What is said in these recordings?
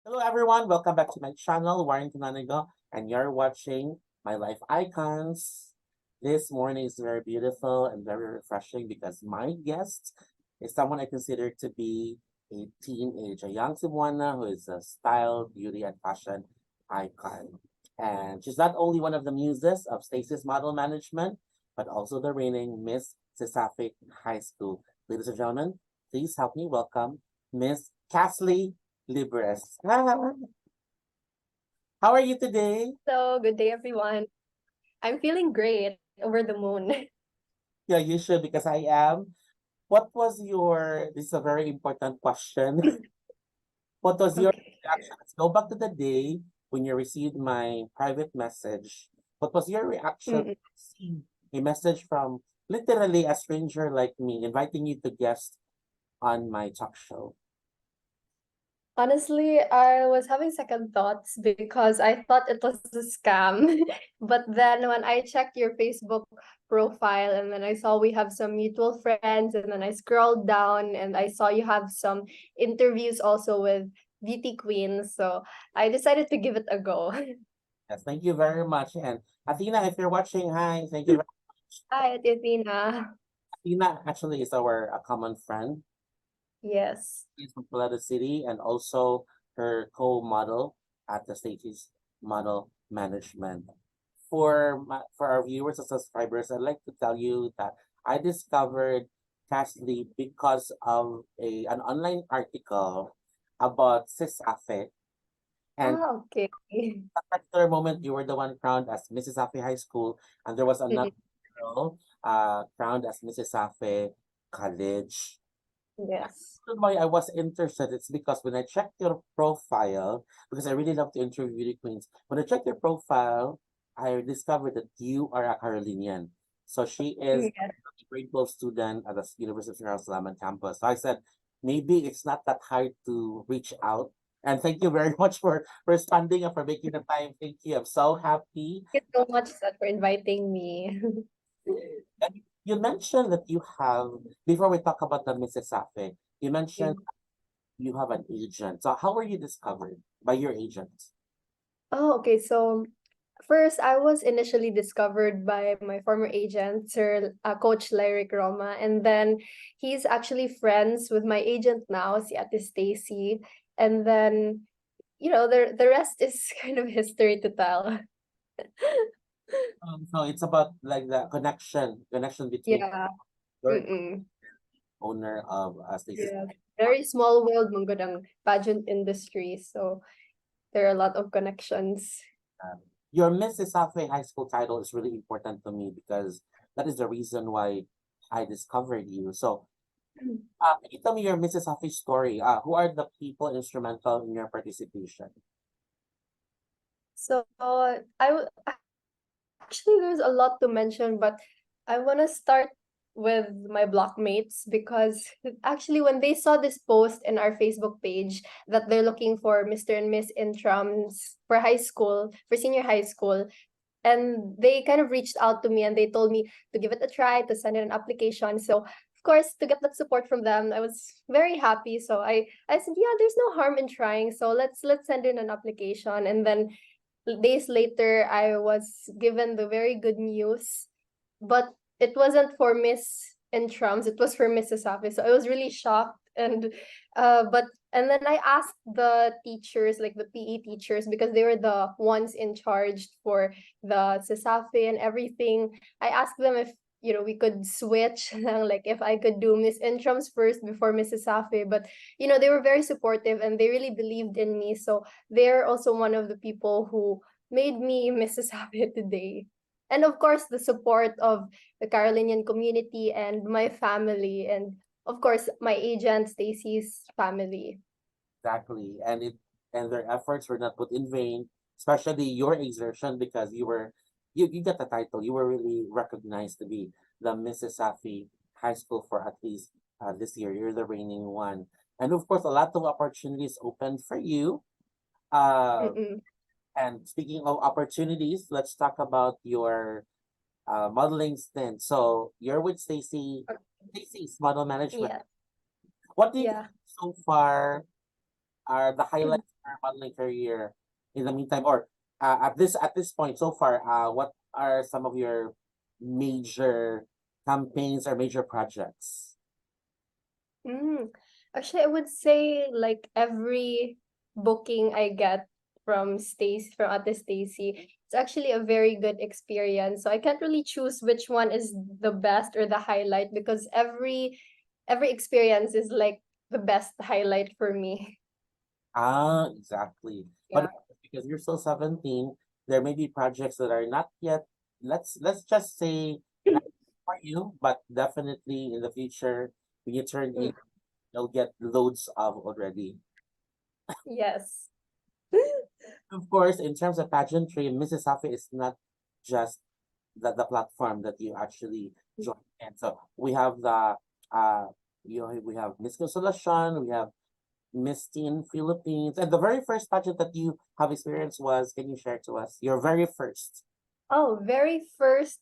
Hello everyone, welcome back to my channel, Warren Cananigo, and you're watching my life icons. This morning is very beautiful and very refreshing because my guest is someone I consider to be a teenage, a young Cebuana who is a style, beauty, and fashion icon. And she's not only one of the muses of Stacy's model management, but also the reigning Miss CESAFI High School. Ladies and gentlemen, please help me welcome Miss KASLEY LIBRES. How are you today? So, good day, everyone. I'm feeling great, over the moon. Yeah, you should because I am. What was your, this is a very important question. What was your Okay. reaction? Let's go back to the day when you received my private message. What was your reaction Mm-mm. to seeing a message from literally a stranger like me inviting you to guest on my talk show? Honestly, I was having second thoughts because I thought it was a scam. But then when I checked your Facebook profile and then I saw we have some mutual friends, and then I scrolled down and I saw you have some interviews also with beauty queens. So I decided to give it a go. Yes, thank you very much. And Athena, if you're watching, hi, thank you very much. Hi, Titina. Athena actually is our a common friend. Yes. She's from Colorado City and also her co-model at the Stacy's Model Management. For our viewers and subscribers, I'd like to tell you that I discovered Kathleen because of an online article about CESAFI. And Ah, okay. at that particular moment, you were the one crowned as Mrs. Safi High School, and there was another girl crowned as Mrs. Safi College. Yes. Reason why I was interested, it's because when I checked your profile, because I really love to interview beauty queens, when I checked your profile, I discovered that you are a Carolinian. So she is Yes. a grade 12 student at the University of Jerusalem campus. So I said, maybe it's not that hard to reach out. And thank you very much for responding and for making the time. Thank you. I'm so happy. Thank you so much, Seth, for inviting me. And you mentioned that you have, before we talk about the Mississippi, you mentioned you have an agent. So how were you discovered by your agent? Oh, okay. So first, I was initially discovered by my former agent, Sir Coach Lyric Roma, and then he's actually friends with my agent now, si Ate Stacy. And then, the rest is kind of history to tell. So it's about like the connection between Yeah. your Mm-mm. owner of Stacy's. Yeah. Very small world, mong ang pageant industry. So there are a lot of connections. Your Mississippi High School title is really important to me because that is the reason why I discovered you. So, can you tell me your Mississippi story? Who are the people instrumental in your participation? So actually, there's a lot to mention, but I want to start with my blockmates because actually, when they saw this post in our Facebook page that they're looking for Mr. and Miss Intrams for high school, for senior high school, and they kind of reached out to me and they told me to give it a try, to send in an application. So, of course, to get that support from them, I was very happy. So I said, yeah, there's no harm in trying. So let's send in an application. And then days later, I was given the very good news, but it wasn't for Miss Intrams, it was for Mrs. Safi. So I was really shocked. And then I asked the teachers, like the PE teachers, because they were the ones in charge for the CESAFI and everything. I asked them if we could switch, like if I could do Miss Intrams first before Mrs. Safi. But they were very supportive and they really believed in me. So they're also one of the people who made me Mrs. Happy today. And of course, the support of the Carolinian community and my family, and of course, my agent, Stacy's family. Exactly. And their efforts were not put in vain, especially your exertion because you got the title. You were really recognized to be the Mississippi High School for at least this year. You're the reigning one. And of course, a lot of opportunities open for you. Uh, Mm-mm. and speaking of opportunities, let's talk about your modeling stint. So you're with Stacy's model management. Yeah, What do you think yeah. so far are the highlights your modeling career in the meantime, or at this point so far, what are some of your major campaigns or major projects? Mm. Actually, I would say like every booking I get from Ate Stacy, it's actually a very good experience. So I can't really choose which one is the best or the highlight because every experience is like the best highlight for me. Exactly. But Yeah. of course, because you're still 17, there may be projects that are not yet, let's just say not for you, but definitely in the future, when you turn Mm, in, you'll get loads of already. yes. Of course, in terms of pageantry, Mrs. Safi is not just the platform that you actually join in. So we have the we have Miss Consolacion, we have Miss Teen Philippines, and the very first pageant that you have experienced was, can you share to us your very first? Oh, very first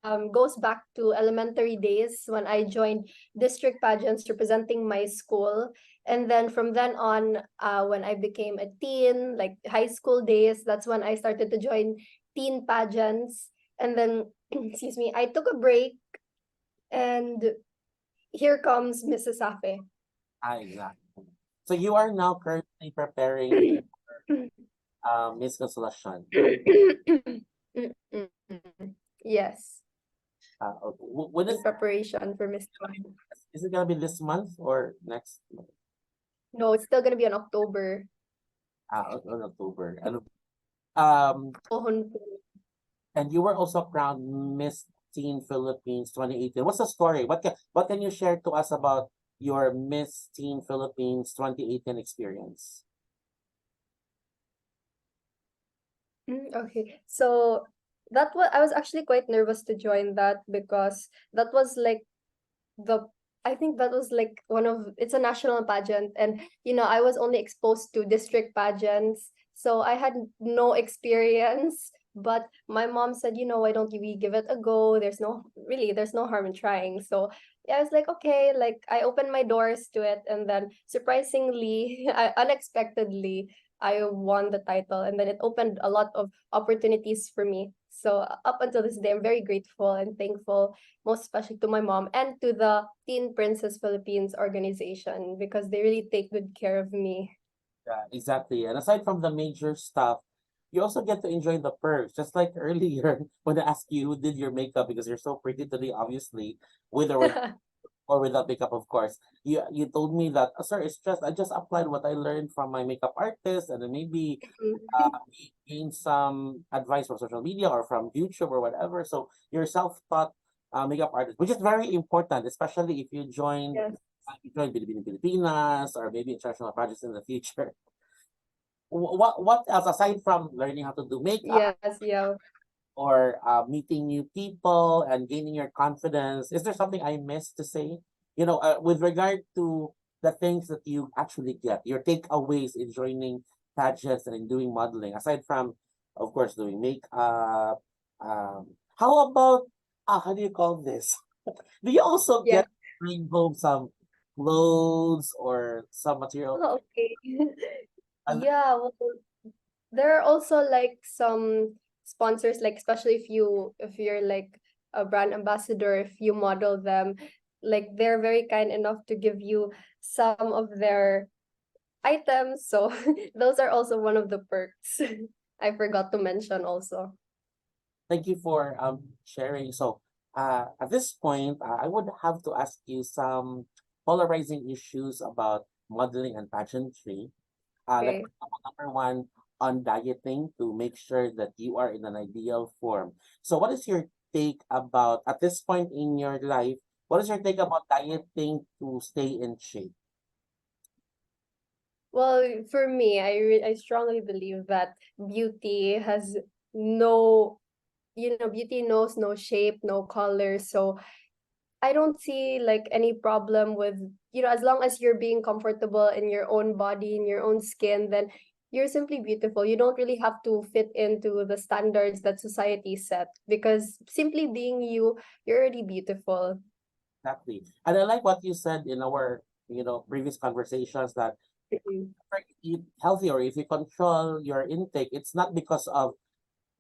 goes back to elementary days when I joined district pageants representing my school. And then from then on, when I became a teen, like high school days, that's when I started to join teen pageants. And then, excuse me, I took a break and here comes Mrs. Safi. Exactly. So you are now currently preparing Miss Consolacion. Yes, Okay. When in preparation for Miss. is it gonna be this month or next month? No, it's still gonna be in October. On October. Um, Pohon po. and you were also crowned Miss Teen Philippines 2018. What's the story? What can you share to us about your Miss Teen Philippines 2018 experience? Okay. So that was I was actually quite nervous to join that because that was like the I think that was like one of it's a national pageant and I was only exposed to district pageants. So I had no experience, but my mom said, why don't we give it a go? There's no harm in trying. So yeah, I was like, okay, like I opened my doors to it and then surprisingly, unexpectedly, I won the title and then it opened a lot of opportunities for me. So up until this day, I'm very grateful and thankful most especially to my mom and to the Teen Princess Philippines organization because they really take good care of me. Yeah, exactly. And aside from the major stuff, you also get to enjoy the perks. Just like earlier when I asked you who did your makeup because you're so pretty today, obviously, with or without makeup, of course. You told me that, "Oh, sir, it's just I just applied what I learned from my makeup artist, and then maybe gain some advice from social media or from YouTube or whatever." So you're self-taught makeup artist, which is very important, especially if Yes. you join Bilibili Pilipinas or maybe international projects in the future. What else aside from learning how to do makeup Yes, yeah. or meeting new people and gaining your confidence? Is there something I missed to say? With regard to the things that you actually get, your takeaways in joining pageants and in doing modeling, aside from, of course, doing makeup. How about, how do you call this? Do you also Yeah. get bring home some clothes or some material? Oh, okay. And Yeah, well, there are also like some sponsors, like especially if you're like a brand ambassador, if you model them, like they're very kind enough to give you some of their items. So those are also one of the perks. I forgot to mention also. thank you for sharing. So, at this point, I would have to ask you some polarizing issues about modeling and pageantry. Like Okay. for example, number one, on dieting to make sure that you are in an ideal form. So, what is your take about at this point in your life? What is your take about dieting to stay in shape? Well, for me, I strongly believe that beauty has no, beauty knows no shape, no color. So I don't see like any problem with, as long as you're being comfortable in your own body, in your own skin, then you're simply beautiful. You don't really have to fit into the standards that society set because simply being you, you're already beautiful. Exactly. And I like what you said in our, previous conversations that Mm-mm. eat healthy or if you control your intake, it's not because of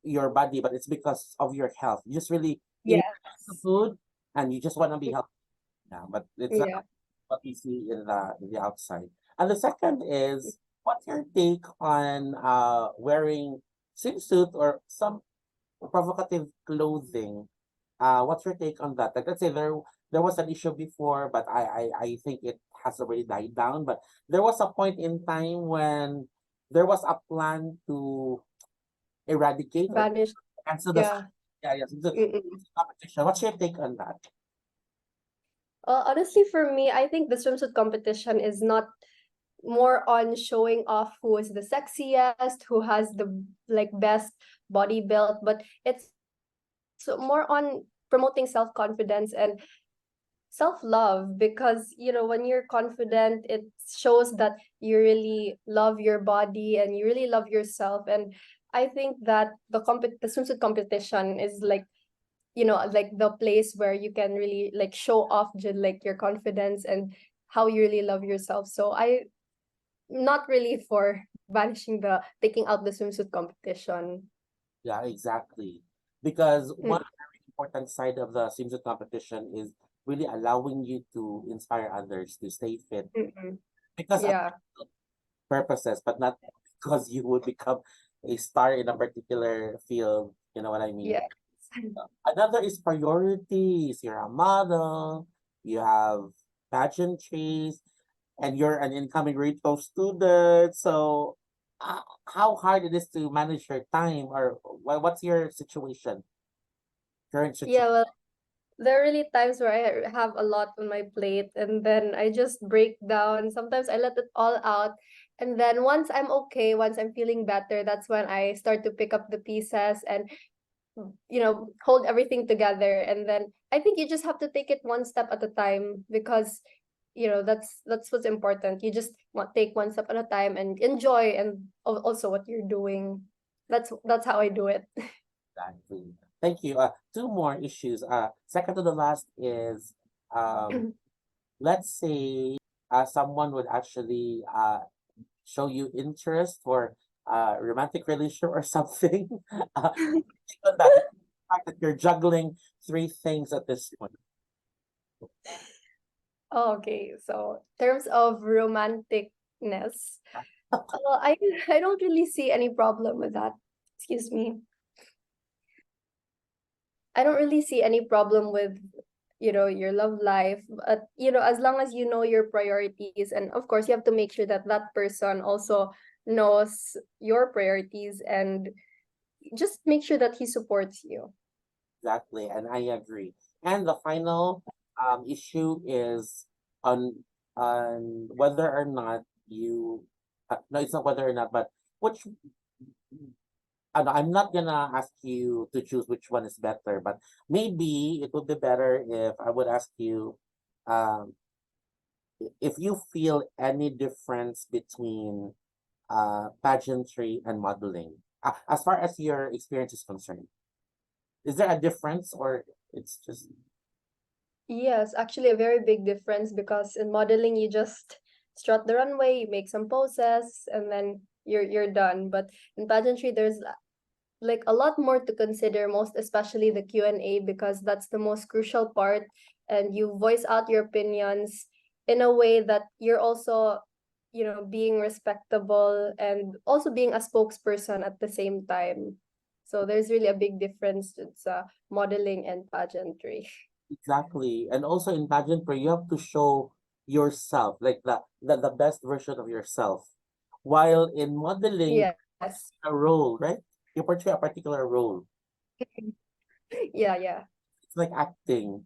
your body, but it's because of your health. You just really eat the Yes. food and you just want to be healthy. Yeah, but it's not Yeah. what we see in the outside. And the second is, what's your take on wearing swimsuit or some provocative clothing? What's your take on that? Like, let's say there was an issue before, but I think it has already died down. But there was a point in time when there was a plan to eradicate or Vanished. cancel the Yeah. yeah, yes, the Mm-mm. competition. What's your take on that? Honestly, for me, I think the swimsuit competition is not more on showing off who is the sexiest, who has the like best body build, but it's more on promoting self-confidence and self-love because when you're confident, it shows that you really love your body and you really love yourself. And I think that the swimsuit competition is like the place where you can really like show off just like your confidence and how you really love yourself. So I not really for banishing the taking out the swimsuit competition. Yeah, exactly. Because one Mm, very important side of the swimsuit competition is really allowing you to inspire others to stay fit mm-mm. because of Yeah. purposes, but not because you would become a star in a particular field. You know what I mean? Yes. Another is priorities. You're a model, you have pageantries, and you're an incoming retail student. So, how hard it is to manage your time, or what's your situation, current situation? Yeah, well, there are really times where I have a lot on my plate and then I just break down. Sometimes I let it all out. And then once I'm okay, once I'm feeling better, that's when I start to pick up the pieces and hold everything together. And then I think you just have to take it one step at a time because that's what's important. You just want take one step at a time and enjoy and also what you're doing. That's how I do it. Exactly. Thank you. Two more issues. Second to the last is, let's say, someone would actually show you interest for romantic relationship or something. Think on that. The fact that you're juggling three things at this point. Oh, okay, so terms of romanticness, I I don't really see any problem with that. Excuse me. I don't really see any problem with your love life, but as long as you know your priorities, and of course you have to make sure that that person also knows your priorities, and just make sure that he supports you. Exactly, and I agree. And the final issue is on whether or not you no, it's not whether or not, but which I'm not gonna ask you to choose which one is better, but maybe it would be better if I would ask you um if you feel any difference between pageantry and modeling, as far as your experience is concerned. Is there a difference or it's just Yes, actually a very big difference because in modeling you just strut the runway, you make some poses, and then you're done. But in pageantry, there's like a lot more to consider, most especially the Q&A, because that's the most crucial part, and you voice out your opinions in a way that you're also being respectable and also being a spokesperson at the same time. So there's really a big difference. It's modeling and pageantry. exactly? And also in pageantry, you have to show yourself, like the best version of yourself. While in modeling, Yes. a role, right? You portray a particular role. Yeah, yeah. It's like acting.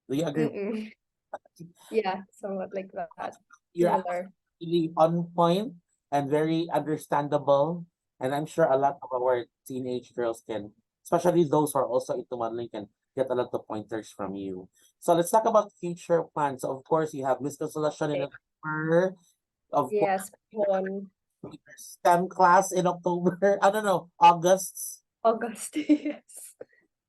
Do you agree? Mm-mm. Yeah, somewhat like that. You're Similar. really on point and very understandable. And I'm sure a lot of our teenage girls can, especially those who are also into modeling, can get a lot of pointers from you. So let's talk about future plans. So of course, you have Miss Consolation in Okay. November. Of course, Yes, one. your STEM class in October. I don't know, August. August. Yes.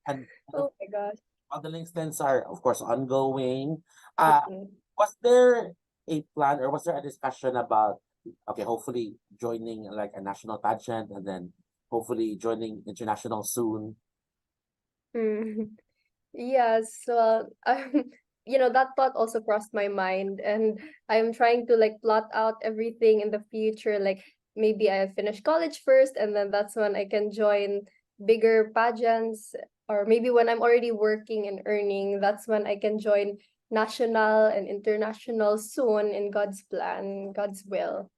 And Oh my gosh. modeling stints are, of course, ongoing. Uh, Mm-mm. was there? a plan, or was there a discussion about, okay, hopefully joining like a national pageant and then hopefully joining international soon? Mm. Yes, well, that thought also crossed my mind, and I'm trying to like plot out everything in the future. Like maybe I finish college first, and then that's when I can join bigger pageants, or maybe when I'm already working and earning, that's when I can join national and international soon in God's plan, God's will.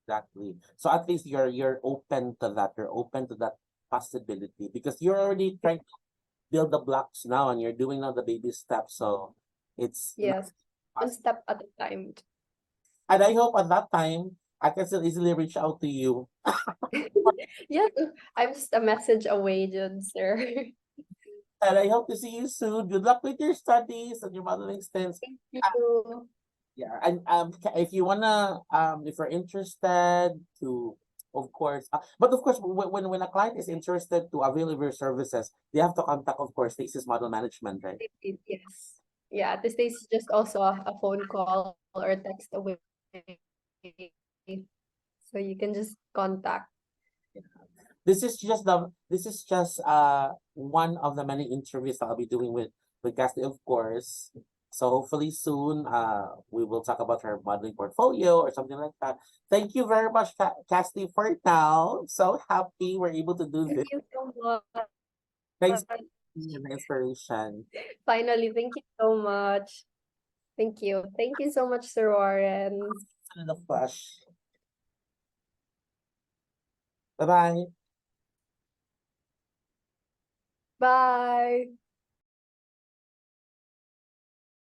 Exactly. So at least you're open to that. You're open to that possibility because you're already trying to build the blocks now and you're doing now the baby steps. So it's not Yes, one fast. step at a time. And I hope at that time I can still easily reach out to you. Yes, I'm just a message away, Jud, sir. And I hope to see you soon. Good luck with your studies and your modeling stints. Thank you. Yeah, and if you wanna, if you're interested to, of course, but of course, when a client is interested to avail of your services, they have to contact, of course, Stacy's Model Management, right? Yes. Yeah, at this stage, it's just also a phone call or a text away. So you can just contact. This is just one of the many interviews that I'll be doing with Cassie, of course. So hopefully soon, we will talk about her modeling portfolio or something like that. Thank you very much, Cassie, for now. So happy we're able to do Thank this. you so much. Thanks for being an inspiration. Finally, thank you so much. Thank you. Thank you so much, Sir Warren. In the flesh. Bye bye. Bye.